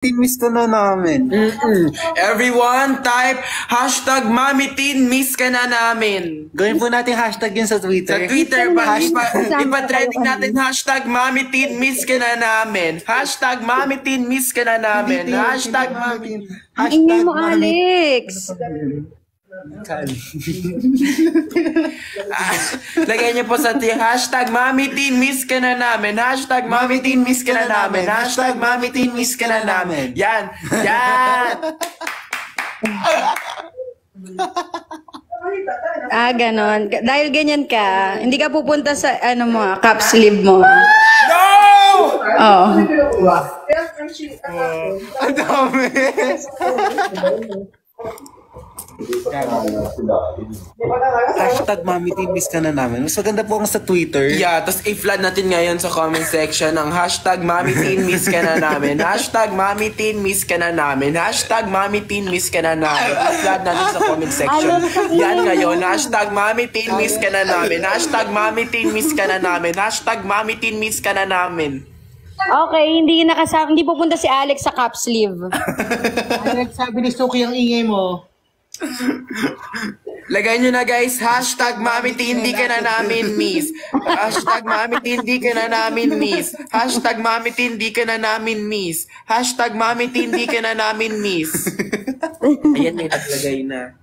Miss ka na namin. Everyone, type hashtag mamitin, miss ka na namin. Gawin po natin hashtag yun sa Twitter. Sa Twitter, ipa-trending natin hashtag mamitin, miss ka na namin. Hashtag mamitin, miss ka na namin. Hashtag mamitin. Ingay mo, Alex. Lagay niyo po sa hashtag mamitin, miss ka na namin. Hashtag mamitin, miss ka na namin. Hashtag mamitin, miss ka na namin. Yan. Yan. Ganon. Dahil ganyan ka, hindi ka pupunta sa, cap sleeve mo. No! Oh. Ang dami. Hashtag mamitin, miss ka na namin. Mas maganda po ang sa Twitter. Yeah, tapos i-flood natin ngayon sa comment section ang hashtag mamitin, miss ka na namin. Hashtag mamitin, miss ka na namin. Hashtag mamitin, miss ka na namin. I-flood natin sa comment section. Yan ngayon. Hashtag mamitin, miss ka na namin. Hashtag mamitin, miss ka na namin. Hashtag mamitin, miss ka na namin. Okay, hindi pupunta si Alex sa cap sleeve. Alex, sabi ni Suki ang ingay mo. Lagay nyo na guys, hashtag mamitin, hindi ka na namin miss. Hashtag mamitin, hindi ka na namin miss. Hashtag mamitin, hindi ka na namin miss. Hashtag mamitin, hindi ka na namin miss. Ayan, may naglagay na.